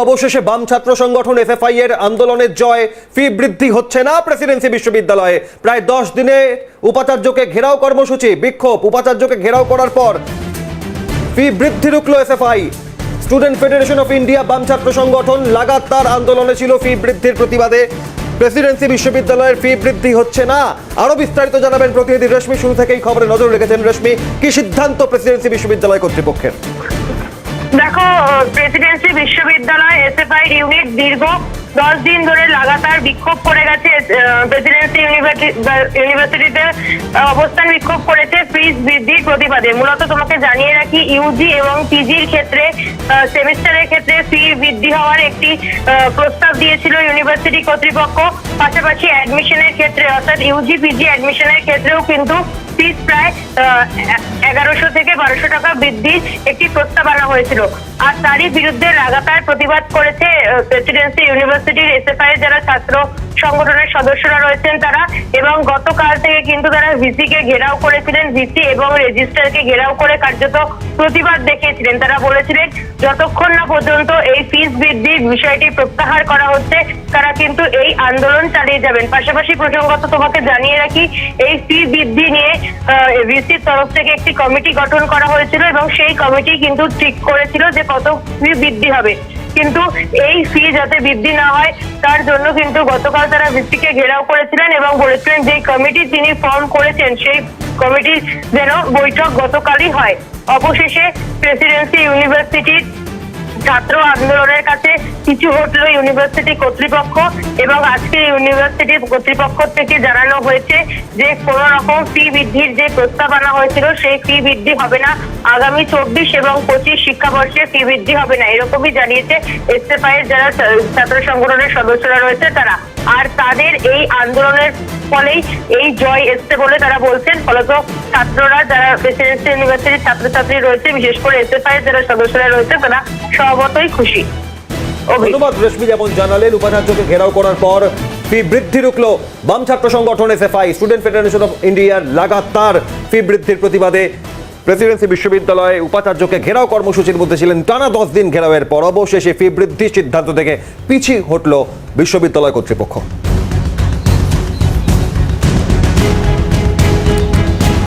অবশেষে বাম ছাত্র সংগঠন এসএফআই এর আন্দোলনের জয়। ফি বৃদ্ধি হচ্ছে না প্রেসিডেন্সি বিশ্ববিদ্যালয়ে। প্রায় 10 দিনে উপাচার্যকে ঘেরাও কর্মসূচি, বিক্ষোভ। উপাচার্যকে ঘেরাও করার পর ফি বৃদ্ধি রুখল SFI. Student Federation of India বাম ছাত্র সংগঠন লাগাতার আন্দোলনে ছিল ফি বৃদ্ধির প্রতিবাদে। প্রেসিডেন্সি বিশ্ববিদ্যালয়ের ফি বৃদ্ধি হচ্ছে না। আরো বিস্তারিত জানাবেন প্রতিনিধি রশ্মি। শুরু থেকেই খবরে নজর রেখেছেন রশ্মি, কি সিদ্ধান্ত প্রেসিডেন্সি বিশ্ববিদ্যালয় কর্তৃপক্ষের? দেখো, প্রেসিডেন্সি বিশ্ববিদ্যালয় এসএফআই ইউনিট দীর্ঘ 10 দিন ধরে লাগাতার বিক্ষোভ করে গেছে। প্রেসিডেন্সি ইউনিভার্সিটিতে অবস্থান বিক্ষোভ করেছে ফিস বৃদ্ধির প্রতিবাদে। মূলত তোমাকে জানিয়ে রাখি, ইউজি এবং পিজির ক্ষেত্রে সেমিস্টারের ক্ষেত্রে ফি বৃদ্ধি হওয়ার একটি প্রস্তাব দিয়েছিল ইউনিভার্সিটি কর্তৃপক্ষ। পাশাপাশি অ্যাডমিশনের ক্ষেত্রে অর্থাৎ ইউজি পিজি অ্যাডমিশনের ক্ষেত্রেও কিন্তু ফিস প্রায় 1100 থেকে 1200 টাকা বৃদ্ধির একটি প্রস্তাব আনা হয়েছিল। আর তারই বিরুদ্ধে লাগাতার প্রতিবাদ করেছে প্রেসিডেন্সি ইউনিভার্সিটির এসএফআই এর যারা ছাত্র সংগঠনের সদস্যরা রয়েছেন তারা। এবং গতকাল থেকে কিন্তু তারা ভিসি কে ঘেরাও করেছিলেন, ভিসি এবং রেজিস্ট্রারকে ঘেরাও করে কার্যত প্রতিবাদ দেখিয়েছিলেন। তারা বলেছিলেন যতক্ষণ না পর্যন্ত এই ফিস বৃদ্ধির বিষয়টি প্রত্যাহার করা হচ্ছে তারা কিন্তু এই আন্দোলন চালিয়ে যাবেন। পাশাপাশি প্রসঙ্গত তোমাকে জানিয়ে রাখি, এই ফি বৃদ্ধি নিয়ে ভিসির তরফ থেকে একটি কমিটি গঠন করা হয়েছিল এবং সেই কমিটি কিন্তু ঠিক করেছিল যে কত ফি বৃদ্ধি হবে। কিন্তু এই ফি যাতে বৃদ্ধি না হয় তার জন্য কিন্তু গতকাল তারা ভিসিকে ঘেরাও করেছিলেন এবং বলেছিলেন যে কমিটি তিনি ফর্ম করেছেন সেই কমিটির যেন বৈঠক গতকালই হয়। অবশেষে প্রেসিডেন্সি ইউনিভার্সিটির ছাত্র আন্দোলনের কাছে কিছু হটলো ইউনিভার্সিটি কর্তৃপক্ষ এবং আজকে ইউনিভার্সিটির কর্তৃপক্ষ থেকে জানানো হয়েছে যে কোন রকম ফি বৃদ্ধির যে প্রস্তাব আনা হয়েছিল সেই ফি বৃদ্ধি হবে না। আগামী 24 এবং 25 শিক্ষাবর্ষে ফি বৃদ্ধি হবে না, এরকমই জানিয়েছে এসএফআই এর যারা ছাত্র সংগঠনের সদস্যরা রয়েছে তারা। আর তাদের এই আন্দোলনের ফলেই এই জয় এসছে বলে তারা বলছেন। ফলত ছাত্ররা যারা প্রেসিডেন্সি ইউনিভার্সিটির ছাত্রছাত্রী রয়েছে, বিশেষ করে এসএফআই এর যারা সদস্যরা রয়েছে তারা স্বভাবতই খুশি। ধন্যবাদ রশ্মি। যেমন জানালেন, উপাচার্যকে ঘেরাও করার পর ফি বৃদ্ধি রুখল বাম ছাত্র সংগঠন এসএফআই। স্টুডেন্ট ফেডারেশন অফ ইন্ডিয়ার লাগাতার ফি বৃদ্ধির প্রতিবাদে প্রেসিডেন্সি বিশ্ববিদ্যালয়ে উপাচার্যকে ঘেরাও কর্মসূচির মধ্যে ছিলেন। টানা 10 দিন ঘেরাওয়ের পর অবশেষে ফি বৃদ্ধির সিদ্ধান্ত থেকে পিছিয়ে হটল বিশ্ববিদ্যালয় কর্তৃপক্ষ।